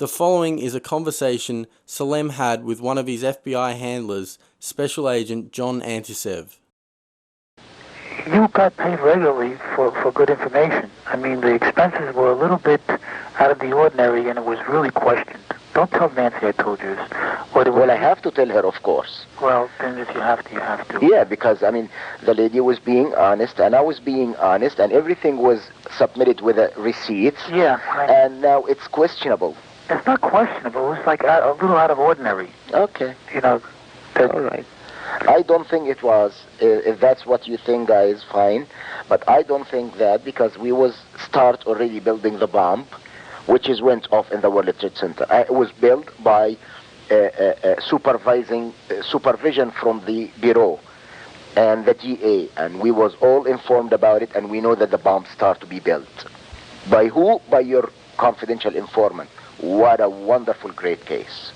The following is a conversation Salem had with one of his FBI handlers, Special Agent John Antisev. You got paid regularly for good information. I mean, the expenses were a little bit out of the ordinary, and it was really questioned. Don't tell Nancy I told you this. Well, I have to tell her, of course. Well, then if you have to, you have to. Yeah, because, I mean, the lady was being honest, and I was being honest, and everything was submitted with a receipt. Yeah. And now it's questionable. It's not questionable. It's like a little out of ordinary. Okay. You know. All right. I don't think it was. If that's what you think, guys, fine. But I don't think that, because we was start already building the bomb, which is went off in the World Trade Center. It was built by supervision from the Bureau and the DA, and we was all informed about it, and we know that the bomb start to be built. By who? By your confidential informant. What a wonderful, great case.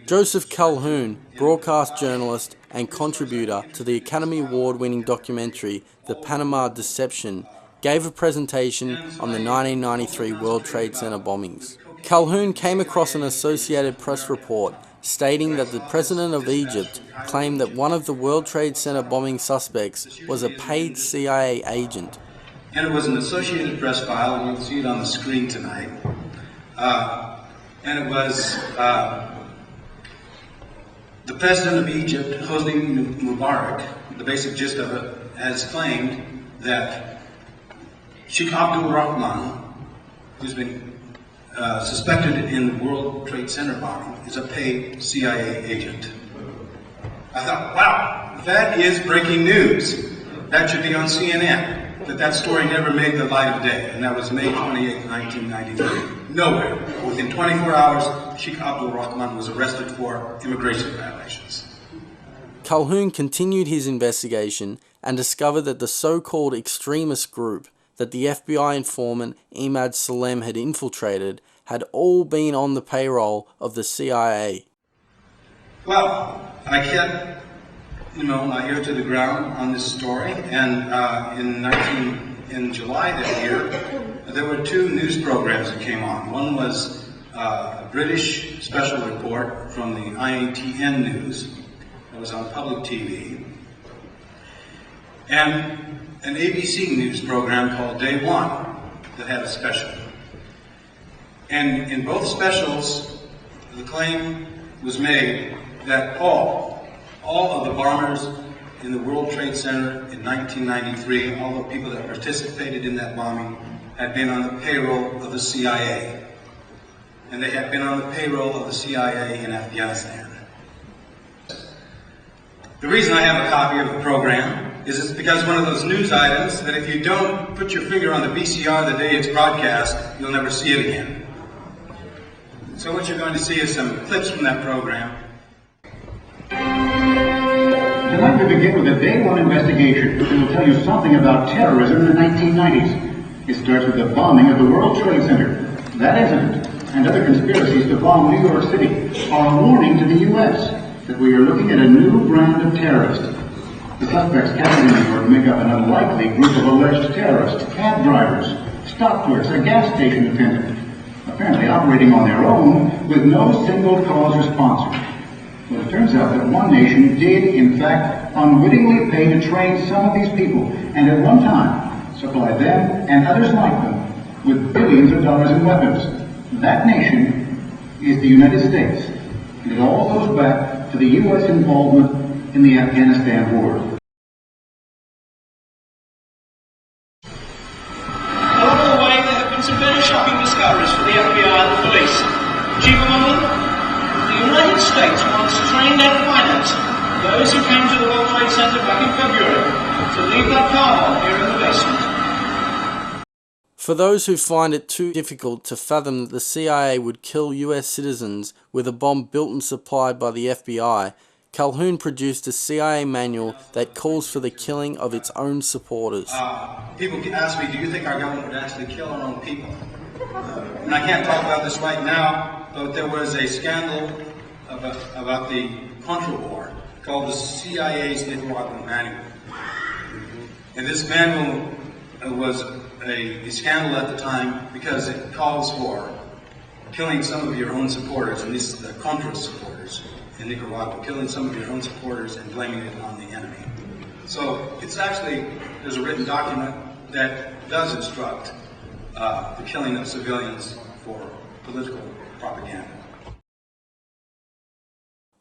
Joseph Calhoun, broadcast journalist and contributor to the Academy Award-winning documentary The Panama Deception, gave a presentation on the 1993 World Trade Center bombings. Calhoun came across an Associated Press report stating that the President of Egypt claimed that one of the World Trade Center bombing suspects was a paid CIA agent. And it was an Associated Press file, and you'll see it on the screen tonight. And it was the President of Egypt, Hosni Mubarak, the basic gist of it, has claimed that Sheikh Abdul Rahman, who's been suspected in the World Trade Center bombing, is a paid CIA agent. I thought, wow, that is breaking news. That should be on CNN. But that story never made the light of day, and that was May 28, 1993. Nowhere, within 24 hours, Sheikh Abdul Rahman was arrested for immigration violations. Calhoun continued his investigation and discovered that the so-called extremist group that the FBI informant Imad Salem had infiltrated had all been on the payroll of the CIA. Well, I kept, my ear to the ground on this story, and in July that year, there were two news programs that came on. One was a British special report from the IATN News that was on public TV, and an ABC News program called Day One that had a special. And in both specials, the claim was made that all of the bombers in the World Trade Center in 1993, all the people that participated in that bombing, had been on the payroll of the CIA. And they had been on the payroll of the CIA in Afghanistan. The reason I have a copy of the program is it's because one of those news items that if you don't put your finger on the VCR the day it's broadcast, you'll never see it again. So what you're going to see is some clips from that program. I'd like to begin with a day one investigation that will tell you something about terrorism in the 1990s. It starts with the bombing of the World Trade Center. That incident and other conspiracies to bomb New York City are a warning to the U.S. that we are looking at a new brand of terrorist. The suspects captured in New York make up an unlikely group of alleged terrorists, cab drivers, stop clerks, a gas station attendant, apparently operating on their own with no single cause or sponsor. Well, it turns out that one nation did, in fact, unwittingly pay to train some of these people, and at one time supply them and others like them with billions of dollars in weapons. That nation is the United States, and it all goes back to the U.S. involvement in the Afghanistan war. Along the way, there have been some very shocking discoveries for the FBI and the police. Chief among them, the United States once trained and financed those who came to the World Trade Center back in February to leave that car bomb here in the basement. For those who find it too difficult to fathom that the CIA would kill US citizens with a bomb built and supplied by the FBI, Calhoun produced a CIA manual that calls for the killing of its own supporters. People ask me, do you think our government would actually kill our own people? And I can't talk about this right now, but there was a scandal about the Contra War called the CIA's Nicaraguan Manual. And this manual was a scandal at the time because it calls for killing some of your own supporters, and these are the Contras supporters in Nicaragua, killing some of your own supporters and blaming it on the enemy. So it's actually, there's a written document that does instruct the killing of civilians for political propaganda.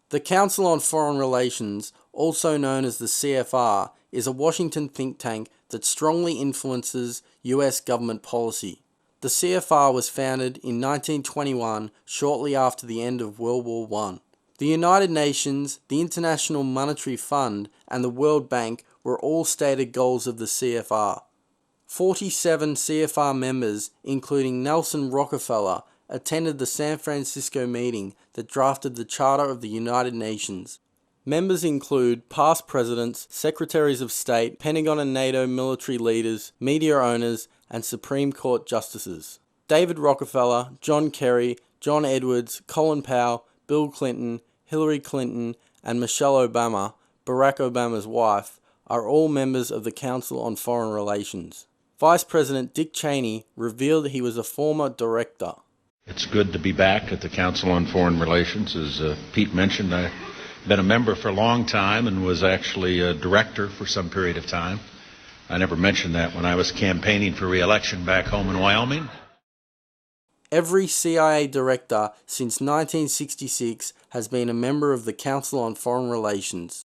The Council on Foreign Relations, also known as the CFR, is a Washington think tank that strongly influences US government policy. The CFR was founded in 1921, shortly after the end of World War I. The United Nations, the International Monetary Fund, and the World Bank were all stated goals of the CFR. 47 CFR members, including Nelson Rockefeller, attended the San Francisco meeting that drafted the Charter of the United Nations. Members include past presidents, secretaries of state, Pentagon and NATO military leaders, media owners, and Supreme Court justices. David Rockefeller, John Kerry, John Edwards, Colin Powell, Bill Clinton, Hillary Clinton, and Michelle Obama, Barack Obama's wife, are all members of the Council on Foreign Relations. Vice President Dick Cheney revealed he was a former director. It's good to be back at the Council on Foreign Relations. As Pete mentioned, I've been a member for a long time and was actually a director for some period of time. I never mentioned that when I was campaigning for re-election back home in Wyoming. Every CIA director since 1966 has been a member of the Council on Foreign Relations.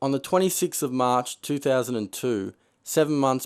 On the 26th of March 2002, 7 months